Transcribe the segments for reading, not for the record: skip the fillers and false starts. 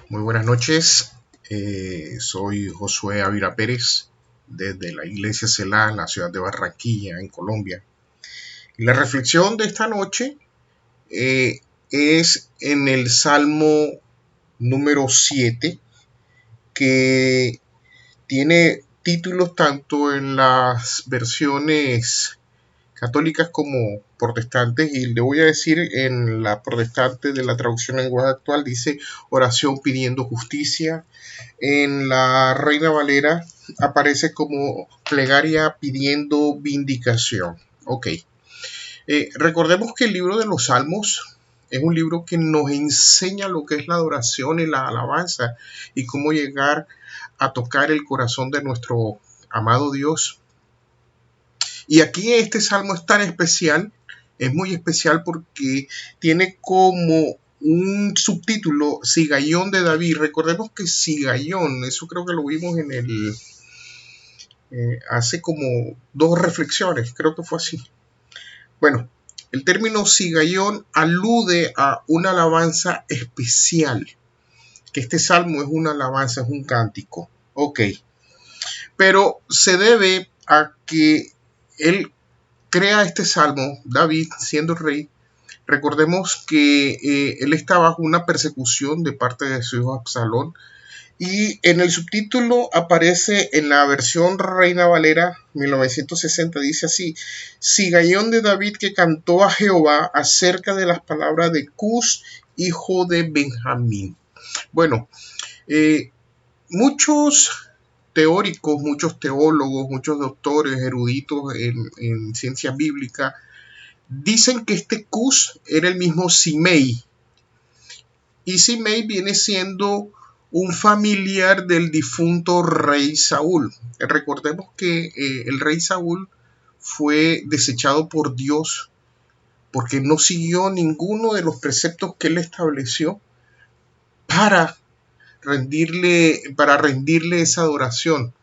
Muy buenas noches, soy Josué Ávila Pérez desde la Iglesia Celá en la ciudad de Barranquilla, en Colombia. Y la reflexión de esta noche es en el Salmo número 7, que tiene títulos tanto en las versiones católicas como protestantes, y le voy a decir en la protestante de la traducción en lenguaje actual dice oración pidiendo justicia. En la Reina Valera aparece como plegaria pidiendo vindicación. Ok. Recordemos que el libro de los Salmos es un libro que nos enseña lo que es la adoración y la alabanza y cómo llegar a tocar el corazón de nuestro amado Dios. Y aquí este salmo es tan especial, es muy especial porque tiene como un subtítulo Sigayón de David. Recordemos que Sigayón, eso creo que lo vimos en el hace como dos reflexiones, creo que fue así. Bueno, el término Sigayón alude a una alabanza especial, que este salmo es una alabanza, es un cántico. Ok, pero se debe a que él crea este salmo, David siendo rey. Recordemos que él estaba bajo una persecución de parte de su hijo Absalón, y en el subtítulo aparece en la versión Reina Valera 1960, dice así: Sigayón de David que cantó a Jehová acerca de las palabras de Cus, hijo de Benjamín. Bueno, muchos teóricos, muchos teólogos, muchos doctores, eruditos en ciencia bíblica, dicen que este Cus era el mismo Simei. Y Simei viene siendo un familiar del difunto rey Saúl. Recordemos que el rey Saúl fue desechado por Dios porque no siguió ninguno de los preceptos que él estableció para rendirle esa adoración.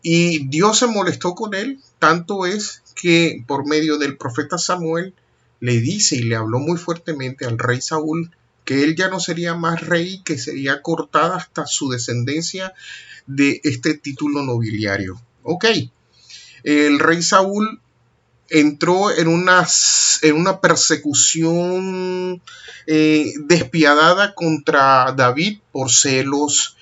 Y Dios se molestó con él, tanto es que por medio del profeta Samuel le dice y le habló muy fuertemente al rey Saúl que él ya no sería más rey, que sería cortada hasta su descendencia de este título nobiliario. Ok, el rey Saúl entró en una persecución despiadada contra David por celos,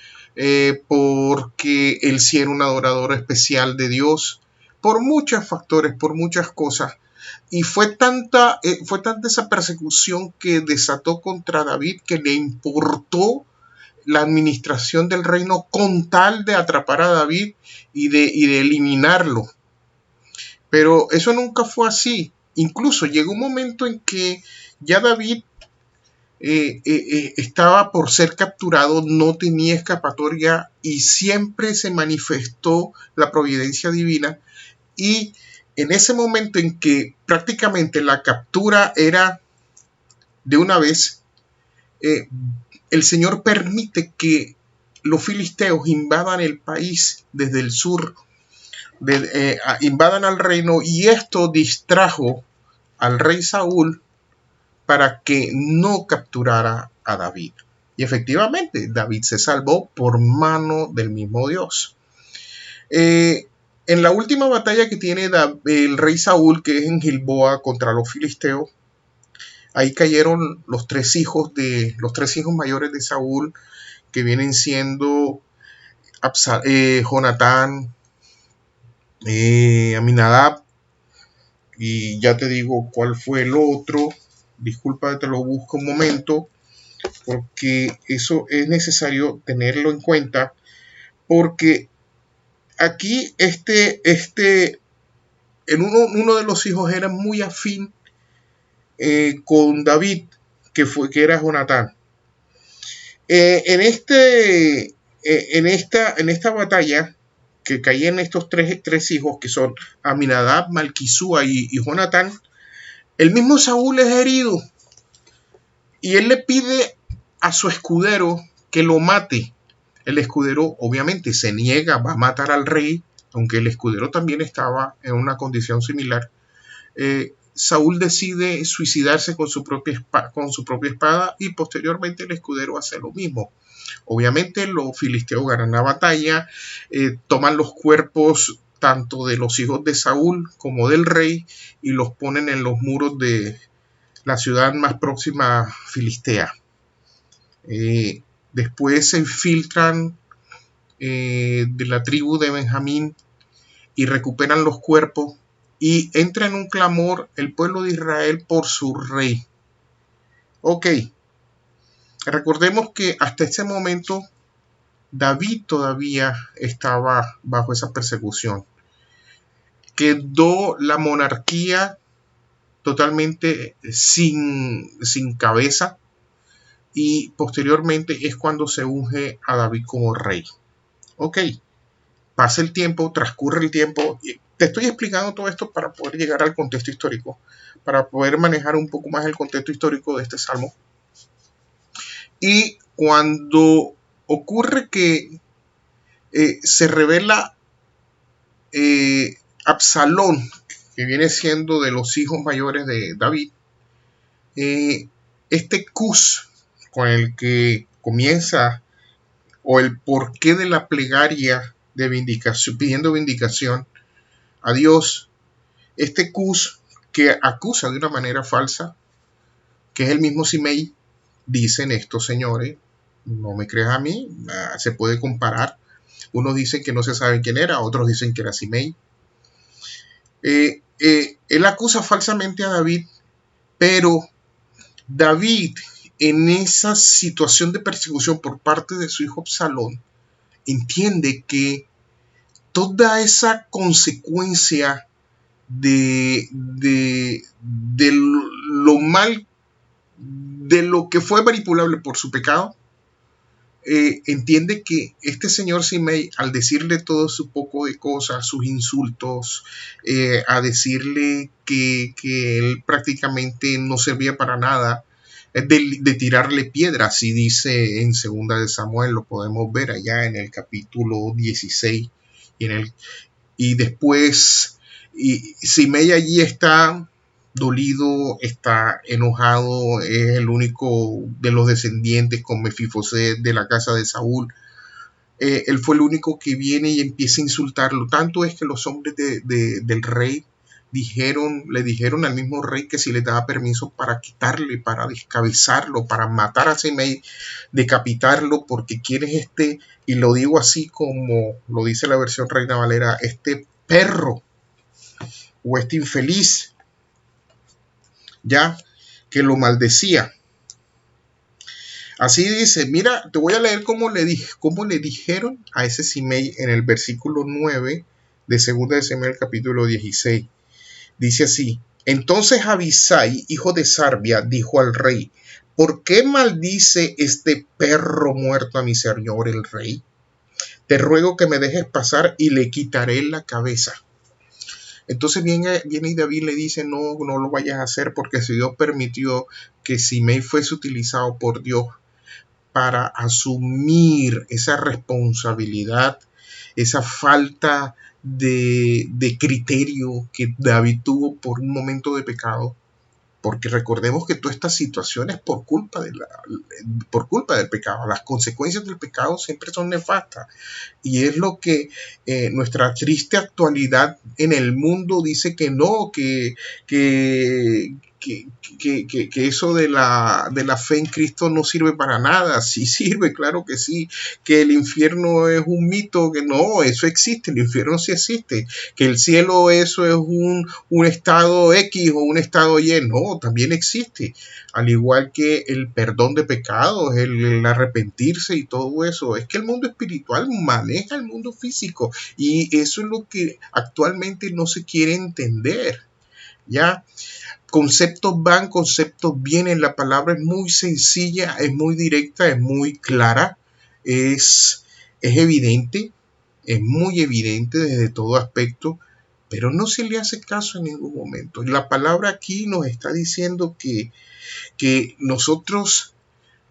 porque él sí era un adorador especial de Dios, por muchos factores, por muchas cosas. Y fue tanta esa persecución que desató contra David que le importó la administración del reino con tal de atrapar a David y de eliminarlo. Pero eso nunca fue así. Incluso llegó un momento en que ya David estaba por ser capturado, no tenía escapatoria y siempre se manifestó la providencia divina. Y en ese momento en que prácticamente la captura era de una vez, el Señor permite que los filisteos invadan el país desde el sur, invadan al reino, y esto distrajo al rey Saúl para que no capturara a David. Y efectivamente, David se salvó por mano del mismo Dios. En la última batalla que tiene el rey Saúl, que es en Gilboa contra los filisteos, ahí cayeron los tres hijos mayores de Saúl, que vienen siendo Jonatán, Aminadab, y ya te digo cuál fue el otro. Disculpa, te lo busco un momento, porque eso es necesario tenerlo en cuenta, porque aquí uno de los hijos era muy afín con David, que era Jonatán. En esta batalla que caían estos tres hijos, que son Aminadab, Malquisúa y Jonatán, el mismo Saúl es herido y él le pide a su escudero que lo mate. El escudero obviamente se niega, va a matar al rey, aunque el escudero también estaba en una condición similar. Saúl decide suicidarse con su propia espada y posteriormente el escudero hace lo mismo. Obviamente los filisteos ganan la batalla, toman los cuerpos tanto de los hijos de Saúl como del rey y los ponen en los muros de la ciudad más próxima filistea. Después se infiltran de la tribu de Benjamín y recuperan los cuerpos y entra en un clamor el pueblo de Israel por su rey. Ok, recordemos que hasta ese momento David todavía estaba bajo esa persecución. Quedó la monarquía totalmente sin cabeza y posteriormente es cuando se unge a David como rey. Ok, pasa el tiempo, transcurre el tiempo. Te estoy explicando todo esto para poder llegar al contexto histórico, para poder manejar un poco más el contexto histórico de este salmo. Y cuando ocurre que se revela Absalón, que viene siendo de los hijos mayores de David, este Cus con el que comienza, o el porqué de la plegaria de vindicación, pidiendo vindicación a Dios, este Cus que acusa de una manera falsa, que es el mismo Simei, dicen estos señores, no me creas a mí, se puede comparar. Unos dicen que no se sabe quién era, otros dicen que era Simei. Él acusa falsamente a David, pero David, en esa situación de persecución por parte de su hijo Absalón, entiende que toda esa consecuencia de lo mal, de lo que fue manipulable por su pecado, entiende que este señor Simei, al decirle todo su poco de cosas, sus insultos, a decirle que él prácticamente no servía para nada, de tirarle piedras, y dice en segunda de Samuel, lo podemos ver allá en el capítulo 16, y después Simei allí está dolido, está enojado, es el único de los descendientes con Mefiboset de la casa de Saúl. Él fue el único que viene y empieza a insultarlo. Tanto es que los hombres del rey le dijeron al mismo rey que si le daba permiso para quitarle, para descabezarlo, para matar a Simei, decapitarlo, porque quién es este, y lo digo así como lo dice la versión Reina Valera, este perro o este infeliz, ya que lo maldecía. Así dice, mira, te voy a leer cómo le dijeron a ese Simei en el versículo 9 de 2 de Samuel capítulo 16. Dice así: entonces Abisai, hijo de Sarbia, dijo al rey: ¿por qué maldice este perro muerto a mi señor el rey? Te ruego que me dejes pasar y le quitaré la cabeza. Entonces viene y David le dice: no lo vayas a hacer, porque si Dios permitió que Simei fuese utilizado por Dios para asumir esa responsabilidad, esa falta de criterio que David tuvo por un momento de pecado, porque recordemos que toda esta situación es por culpa del pecado. Las consecuencias del pecado siempre son nefastas, y es lo que nuestra triste actualidad en el mundo dice que no, que eso de la fe en Cristo no sirve para nada. Sí sirve, claro que sí. Que el infierno es un mito, que no, eso existe, el infierno sí existe. Que el cielo, eso es un estado X o un estado Y, no, también existe. Al igual que el perdón de pecados, el arrepentirse y todo eso. Es que el mundo espiritual maneja el mundo físico, y eso es lo que actualmente no se quiere entender, ¿ya? Conceptos van, conceptos vienen. La palabra es muy sencilla, es muy directa, es muy clara, es evidente, es muy evidente desde todo aspecto, pero no se le hace caso en ningún momento. La palabra aquí nos está diciendo que nosotros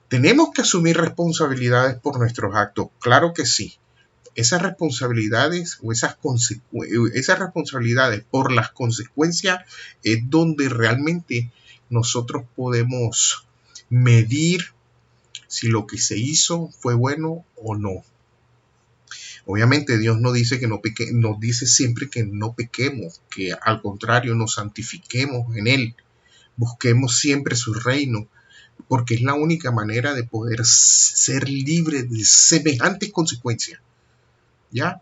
tenemos que asumir responsabilidades por nuestros actos. Claro que sí. esas responsabilidades o esas responsabilidades por las consecuencias es donde realmente nosotros podemos medir si lo que se hizo fue bueno o no. Obviamente Dios no dice que no peque, nos dice siempre que no pequemos, que al contrario nos santifiquemos en Él, busquemos siempre su reino, porque es la única manera de poder ser libre de semejantes consecuencias. ¿Ya?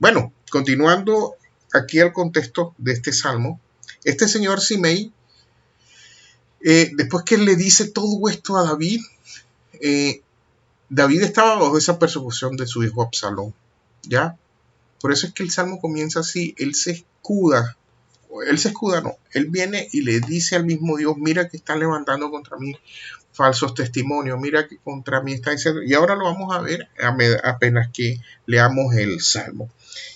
Bueno, continuando aquí al contexto de este salmo, este señor Simei, después que le dice todo esto a David, David estaba bajo esa persecución de su hijo Absalón, ¿ya? Por eso es que el salmo comienza así, él se escuda, no, él viene y le dice al mismo Dios, mira que están levantando contra mí falsos testimonios, mira que contra mí está diciendo, y ahora lo vamos a ver apenas que leamos el salmo.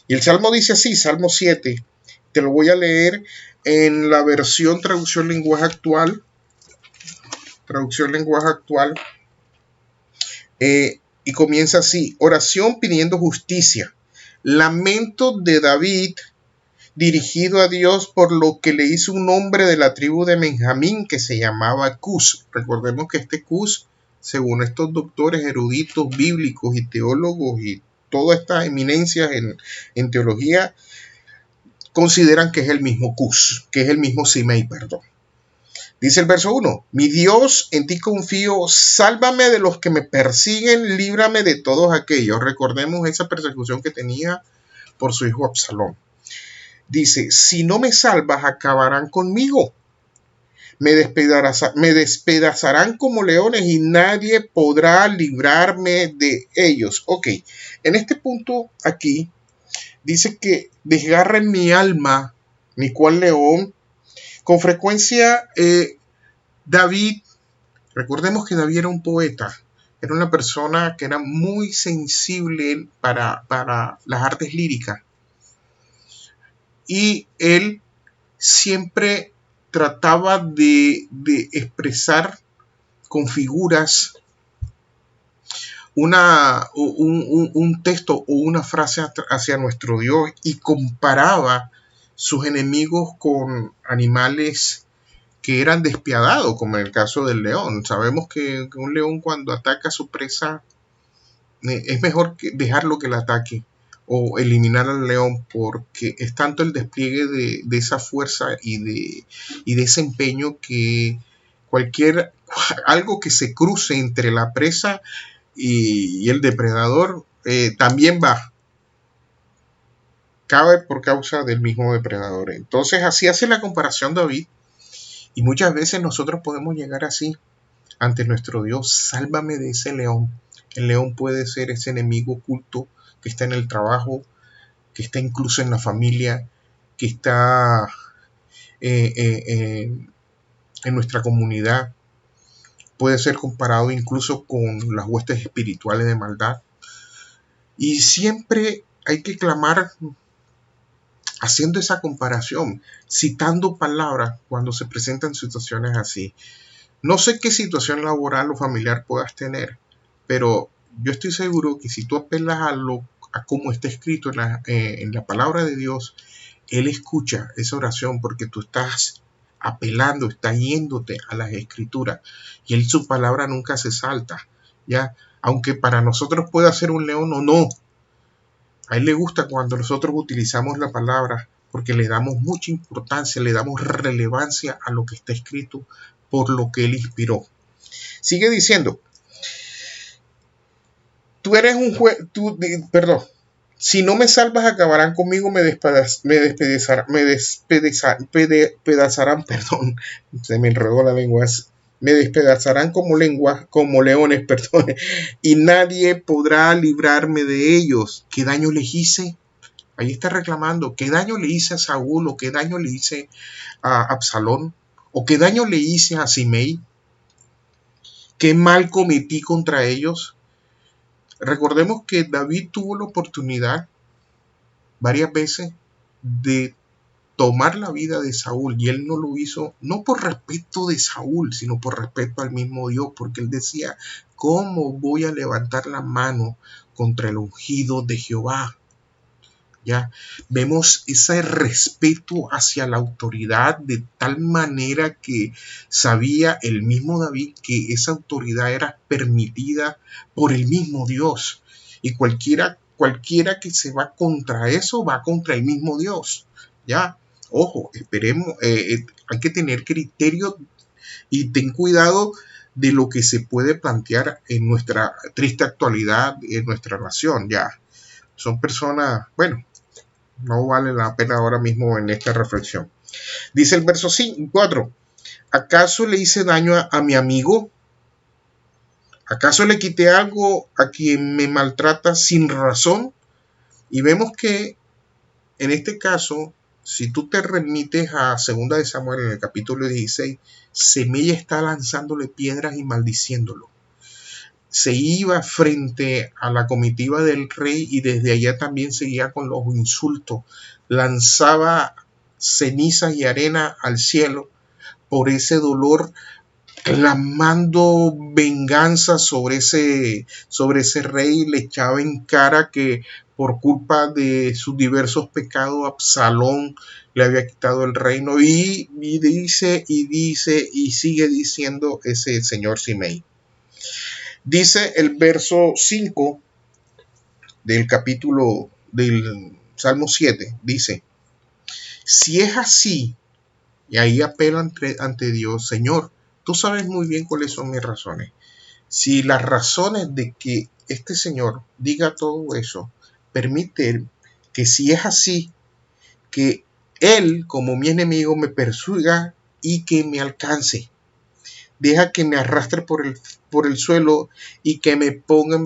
Y el salmo dice así, Salmo 7, te lo voy a leer en la versión traducción lenguaje actual, y comienza así, oración pidiendo justicia, lamento de David dirigido a Dios por lo que le hizo un hombre de la tribu de Benjamín que se llamaba Cus. Recordemos que este Cus, según estos doctores eruditos bíblicos y teólogos y todas estas eminencias en teología, consideran que es el mismo Cus, que es el mismo Simei, perdón. Dice el verso 1, mi Dios, en ti confío, sálvame de los que me persiguen, líbrame de todos aquellos. Recordemos esa persecución que tenía por su hijo Absalón. Dice, si no me salvas, acabarán conmigo. Me despedazarán como leones y nadie podrá librarme de ellos. Ok, en este punto aquí dice que desgarren mi alma, mi cual león. Con frecuencia, David, recordemos que David era un poeta, era una persona que era muy sensible para las artes líricas. Y él siempre trataba de expresar con figuras un texto o una frase hacia nuestro Dios y comparaba sus enemigos con animales que eran despiadados, como en el caso del león. Sabemos que un león cuando ataca a su presa es mejor dejarlo que la ataque o eliminar al león, porque es tanto el despliegue de esa fuerza y de ese empeño que algo que se cruce entre la presa y el depredador también cabe por causa del mismo depredador. Entonces así hace la comparación David, y muchas veces nosotros podemos llegar así ante nuestro Dios, sálvame de ese león. El león puede ser ese enemigo oculto que está en el trabajo, que está incluso en la familia, que está en nuestra comunidad. Puede ser comparado incluso con las huestes espirituales de maldad. Y siempre hay que clamar haciendo esa comparación, citando palabras cuando se presentan situaciones así. No sé qué situación laboral o familiar puedas tener, pero yo estoy seguro que si tú apelas a cómo está escrito en la palabra de Dios, Él escucha esa oración porque tú estás apelando, estás yéndote a las escrituras, y Él, su palabra nunca se salta, ¿ya? Aunque para nosotros pueda ser un león o no, a Él le gusta cuando nosotros utilizamos la palabra porque le damos mucha importancia, le damos relevancia a lo que está escrito por lo que Él inspiró. Sigue diciendo, tú eres un juez, si no me salvas acabarán conmigo, me despedazarán, se me enredó la lengua, me despedazarán como leones, y nadie podrá librarme de ellos. ¿Qué daño les hice? Ahí está reclamando, ¿qué daño le hice a Saúl? ¿O qué daño le hice a Absalón? ¿O qué daño le hice a Simei? ¿Qué mal cometí contra ellos? Recordemos que David tuvo la oportunidad varias veces de tomar la vida de Saúl, y él no lo hizo no por respeto de Saúl, sino por respeto al mismo Dios, porque él decía, ¿cómo voy a levantar la mano contra el ungido de Jehová? Ya vemos ese respeto hacia la autoridad de tal manera que sabía el mismo David que esa autoridad era permitida por el mismo Dios, y cualquiera que se va contra eso va contra el mismo Dios. Ya, ojo, esperemos, hay que tener criterio y ten cuidado de lo que se puede plantear en nuestra triste actualidad, en nuestra nación. Ya son personas, bueno, no vale la pena ahora mismo en esta reflexión. Dice el verso 4, ¿acaso le hice daño a mi amigo? ¿Acaso le quité algo a quien me maltrata sin razón? Y vemos que en este caso, si tú te remites a 2 de Samuel en el capítulo 16, Semei está lanzándole piedras y maldiciéndolo. Se iba frente a la comitiva del rey y desde allá también seguía con los insultos. Lanzaba cenizas y arena al cielo por ese dolor, clamando venganza sobre ese rey. Le echaba en cara que por culpa de sus diversos pecados Absalón le había quitado el reino, y dice y sigue diciendo ese señor Simei. Dice el verso 5 del capítulo del Salmo 7, dice, si es así, y ahí apela ante Dios, Señor, tú sabes muy bien cuáles son mis razones. Si las razones de que este Señor diga todo eso, permite que si es así, que Él como mi enemigo me persiga y que me alcance. Deja que me arrastre por el suelo y que me ponga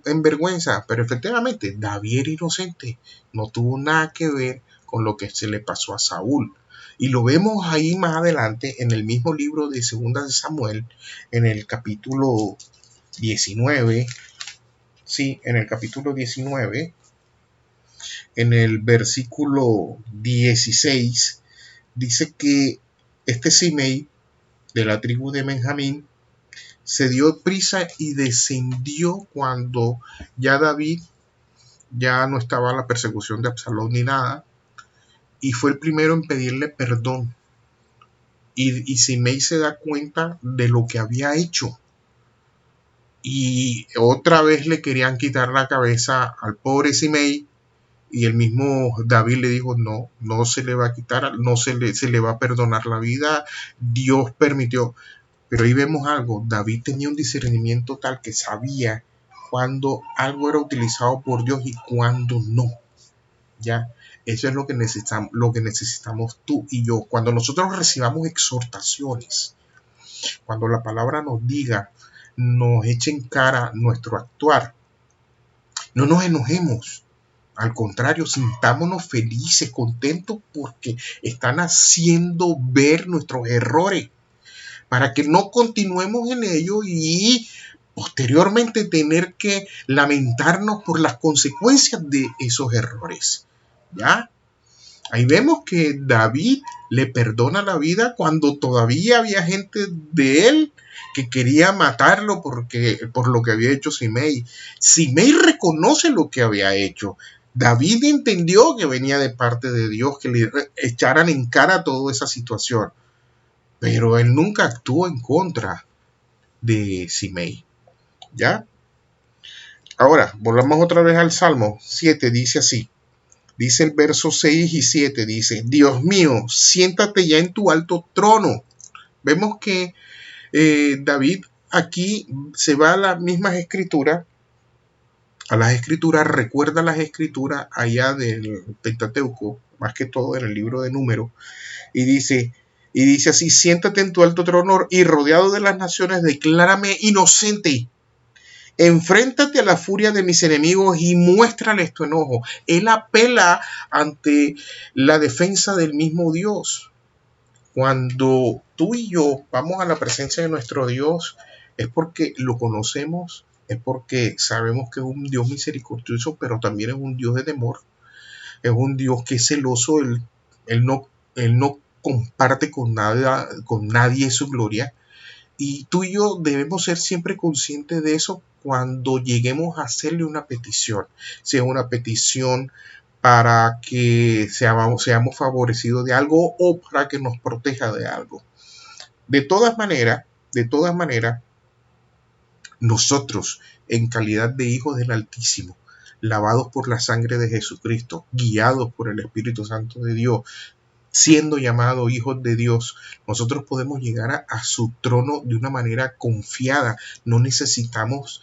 en vergüenza. Pero efectivamente, David era inocente. No tuvo nada que ver con lo que se le pasó a Saúl. Y lo vemos ahí más adelante en el mismo libro de 2 de Samuel, en el capítulo 19. Sí, en el capítulo 19, en el versículo 16, dice que este Simei de la tribu de Benjamín se dio prisa y descendió cuando ya David ya no estaba la persecución de Absalón ni nada, y fue el primero en pedirle perdón. Y Simei se da cuenta de lo que había hecho, y otra vez le querían quitar la cabeza al pobre Simei, y el mismo David le dijo, no se le va a quitar, no se le va a perdonar la vida, Dios permitió. Pero ahí vemos algo, David tenía un discernimiento tal que sabía cuando algo era utilizado por Dios y cuando no. Ya, eso es lo que necesitamos tú y yo. Cuando nosotros recibamos exhortaciones, cuando la palabra nos diga, nos eche en cara nuestro actuar, no nos enojemos. Al contrario, sintámonos felices, contentos, porque están haciendo ver nuestros errores, para que no continuemos en ello y posteriormente tener que lamentarnos por las consecuencias de esos errores. ¿Ya? Ahí vemos que David le perdona la vida cuando todavía había gente de él que quería matarlo por lo que había hecho Simei. Simei reconoce lo que había hecho. David entendió que venía de parte de Dios, que le echaran en cara toda esa situación. Pero él nunca actuó en contra de Simei. ¿Ya? Ahora, volvamos otra vez al Salmo 7, dice así. Dice el verso 6 y 7, dice, Dios mío, siéntate ya en tu alto trono. Vemos que David aquí se va a las mismas escrituras, recuerda las escrituras allá del Pentateuco, más que todo en el libro de Números, y dice así, siéntate en tu alto trono y rodeado de las naciones, declárame inocente. Enfréntate a la furia de mis enemigos y muéstrales tu enojo. Él apela ante la defensa del mismo Dios. Cuando tú y yo vamos a la presencia de nuestro Dios, es porque lo conocemos, es porque sabemos que es un Dios misericordioso, pero también es un Dios de temor. Es un Dios que es celoso. Él no Él no comparte con nadie su gloria. Y tú y yo debemos ser siempre conscientes de eso cuando lleguemos a hacerle una petición, sea una petición para que seamos favorecidos de algo o para que nos proteja de algo. De todas maneras, nosotros, en calidad de hijos del Altísimo, lavados por la sangre de Jesucristo, guiados por el Espíritu Santo de Dios, siendo llamados hijos de Dios, nosotros podemos llegar a su trono de una manera confiada. No necesitamos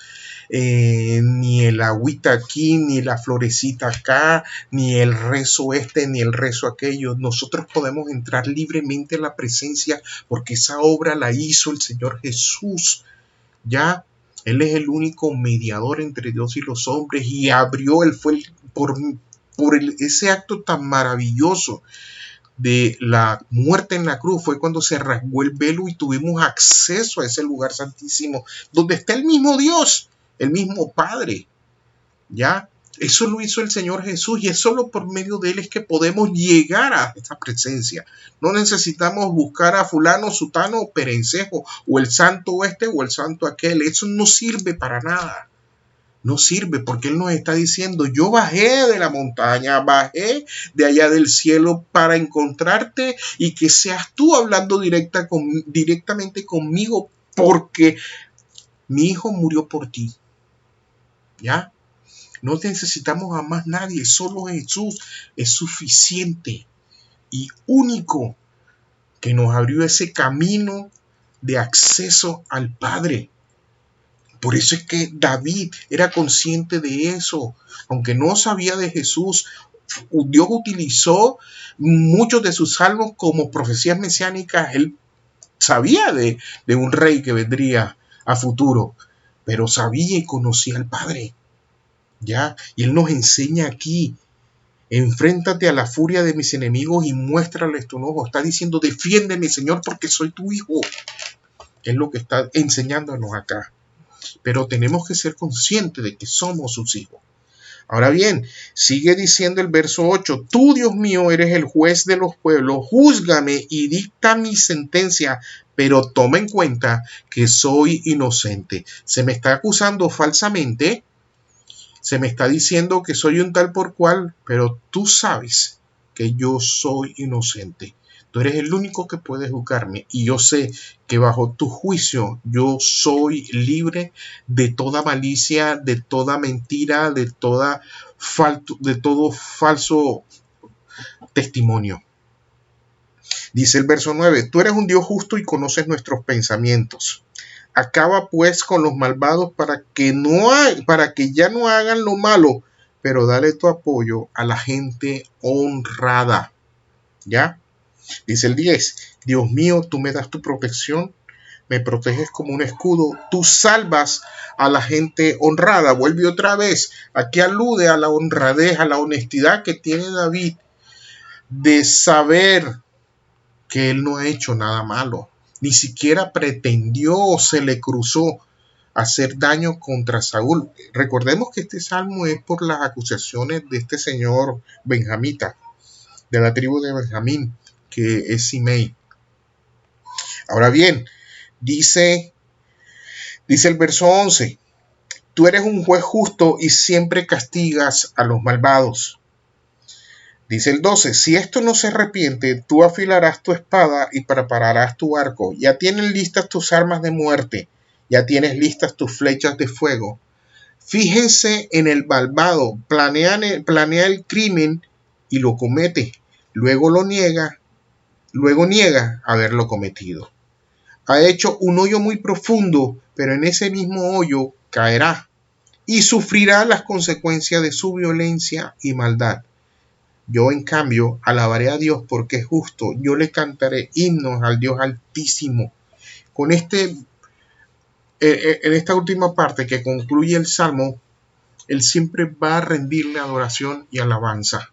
ni el agüita aquí, ni la florecita acá, ni el rezo este, ni el rezo aquello. Nosotros podemos entrar libremente a la presencia porque esa obra la hizo el Señor Jesús. Ya, Él es el único mediador entre Dios y los hombres y Él fue ese acto tan maravilloso de la muerte en la cruz, fue cuando se rasgó el velo y tuvimos acceso a ese lugar santísimo, donde está el mismo Dios, el mismo Padre. ¿Ya? Eso lo hizo el Señor Jesús y es solo por medio de Él es que podemos llegar a esta presencia. No necesitamos buscar a fulano, sutano, perencejo, o el santo este o el santo aquel. Eso no sirve para nada. No sirve porque Él nos está diciendo, yo bajé de la montaña, bajé de allá del cielo para encontrarte y que seas tú hablando directamente conmigo porque mi hijo murió por ti. ¿Ya? No necesitamos a más nadie, solo Jesús es suficiente y único que nos abrió ese camino de acceso al Padre. Por eso es que David era consciente de eso. Aunque no sabía de Jesús, Dios utilizó muchos de sus salmos como profecías mesiánicas. Él sabía de un rey que vendría a futuro, pero sabía y conocía al Padre. ¿Ya? Y Él nos enseña aquí, enfréntate a la furia de mis enemigos y muéstrales tu enojo. Está diciendo, defiéndeme, Señor, porque soy tu hijo. Es lo que está enseñándonos acá. Pero tenemos que ser conscientes de que somos sus hijos. Ahora bien, sigue diciendo el verso 8, tú, Dios mío, eres el juez de los pueblos, júzgame y dicta mi sentencia, pero toma en cuenta que soy inocente. Se me está acusando falsamente, se me está diciendo que soy un tal por cual, pero tú sabes que yo soy inocente. Tú eres el único que puede juzgarme y yo sé que bajo tu juicio yo soy libre de toda malicia, de toda mentira, de todo falso testimonio. Dice el verso 9, tú eres un Dios justo y conoces nuestros pensamientos. Acaba pues con los malvados para que ya no hagan lo malo, pero dale tu apoyo a la gente honrada. ¿Ya? Dice el 10, Dios mío, tú me das tu protección, me proteges como un escudo, tú salvas a la gente honrada. Vuelve otra vez, aquí alude a la honradez, a la honestidad que tiene David de saber que él no ha hecho nada malo, ni siquiera pretendió o se le cruzó hacer daño contra Saúl. Recordemos que este salmo es por las acusaciones de este señor benjamita, de la tribu de Benjamín, que es Simei. Ahora bien, dice el verso 11, tú eres un juez justo y siempre castigas a los malvados. Dice el 12, si esto no se arrepiente, tú afilarás tu espada y prepararás tu arco. Ya tienes listas tus armas de muerte, ya tienes listas tus flechas de fuego. Fíjense en el malvado, planea el crimen y lo comete. Luego niega haberlo cometido. Ha hecho un hoyo muy profundo, pero en ese mismo hoyo caerá y sufrirá las consecuencias de su violencia y maldad. Yo, en cambio, alabaré a Dios porque es justo. Yo le cantaré himnos al Dios Altísimo. En esta última parte que concluye el Salmo, él siempre va a rendirle adoración y alabanza.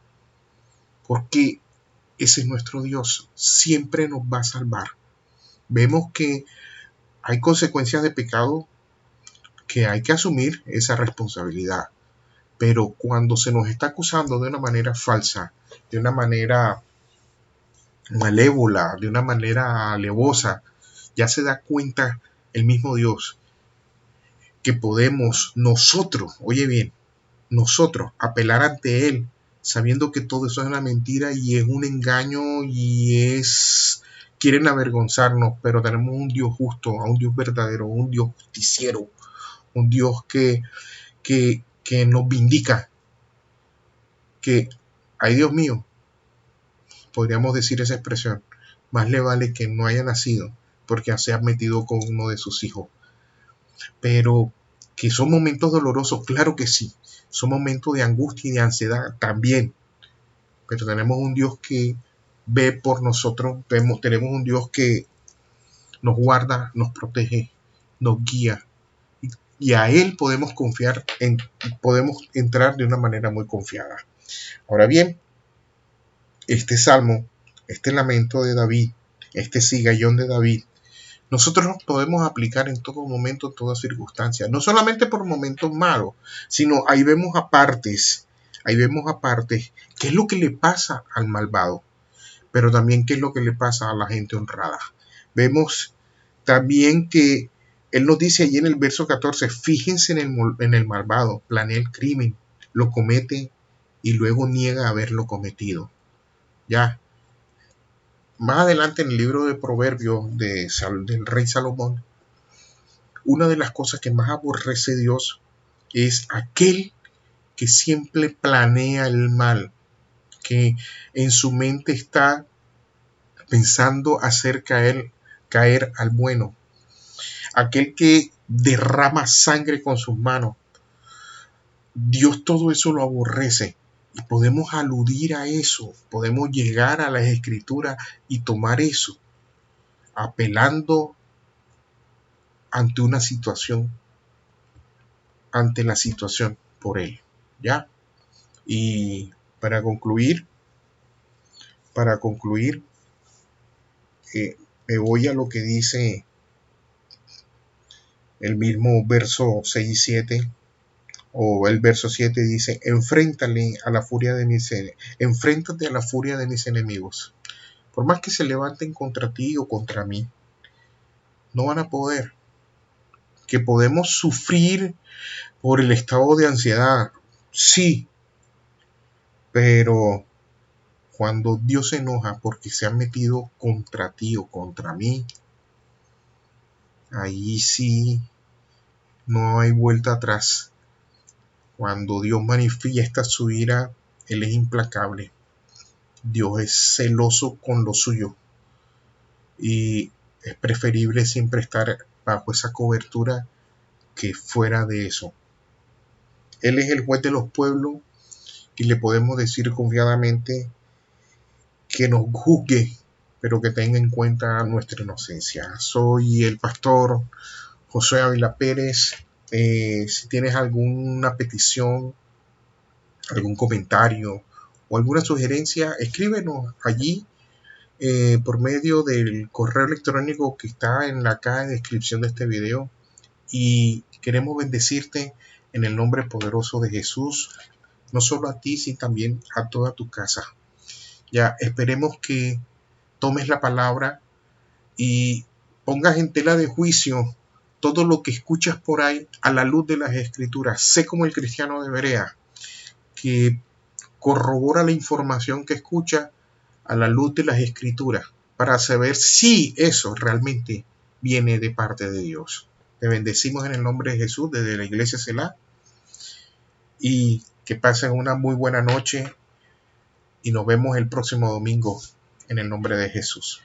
Porque ese es nuestro Dios. Siempre nos va a salvar. Vemos que hay consecuencias de pecado que hay que asumir esa responsabilidad. Pero cuando se nos está acusando de una manera falsa, de una manera malévola, de una manera alevosa. Ya se da cuenta el mismo Dios que podemos nosotros, oye bien, nosotros apelar ante Él, sabiendo que todo eso es una mentira y es un engaño quieren avergonzarnos, pero tenemos un Dios justo, a un Dios verdadero, un Dios justiciero, un Dios que nos vindica, que, ay Dios mío, podríamos decir esa expresión, más le vale que no haya nacido, porque se ha metido con uno de sus hijos. Pero que son momentos dolorosos, claro que sí, son momentos de angustia y de ansiedad también, pero tenemos un Dios que ve por nosotros, tenemos un Dios que nos guarda, nos protege, nos guía, y a Él podemos confiar, podemos entrar de una manera muy confiada. Ahora bien, este salmo, este lamento de David, este sigallón de David, nosotros nos podemos aplicar en todo momento, en todas circunstancias, no solamente por momentos malos, sino ahí vemos aparte qué es lo que le pasa al malvado, pero también qué es lo que le pasa a la gente honrada. Vemos también que él nos dice allí en el verso 14, fíjense en el malvado, planea el crimen, lo comete y luego niega haberlo cometido. Ya, más adelante en el libro de Proverbios del rey Salomón, una de las cosas que más aborrece Dios es aquel que siempre planea el mal, que en su mente está pensando hacer caer al bueno, aquel que derrama sangre con sus manos. Dios todo eso lo aborrece y podemos aludir a eso, podemos llegar a las escrituras y tomar eso, apelando ante una situación, ante la situación por él, ¿ya? Y para concluir, me voy a lo que dice el mismo verso 6 y 7, o el verso 7 dice, enfréntate a la furia de mis enemigos. Por más que se levanten contra ti o contra mí, no van a poder. Que podemos sufrir por el estado de ansiedad, sí, pero cuando Dios se enoja porque se han metido contra ti o contra mí, ahí sí no hay vuelta atrás. Cuando Dios manifiesta su ira, Él es implacable. Dios es celoso con lo suyo y es preferible siempre estar bajo esa cobertura que fuera de eso. Él es el juez de los pueblos y le podemos decir confiadamente que nos juzgue, pero que tenga en cuenta nuestra inocencia. Soy el pastor José Ávila Pérez. Si tienes alguna petición, algún comentario o alguna sugerencia, escríbenos allí por medio del correo electrónico que está en la caja de descripción de este video, y queremos bendecirte en el nombre poderoso de Jesús, no solo a ti, sino también a toda tu casa. Ya esperemos que tomes la palabra y pongas en tela de juicio todo lo que escuchas por ahí a la luz de las escrituras. Sé como el cristiano de Berea, que corrobora la información que escucha a la luz de las escrituras para saber si eso realmente viene de parte de Dios. Te bendecimos en el nombre de Jesús desde la iglesia Selah, y que pasen una muy buena noche y nos vemos el próximo domingo en el nombre de Jesús.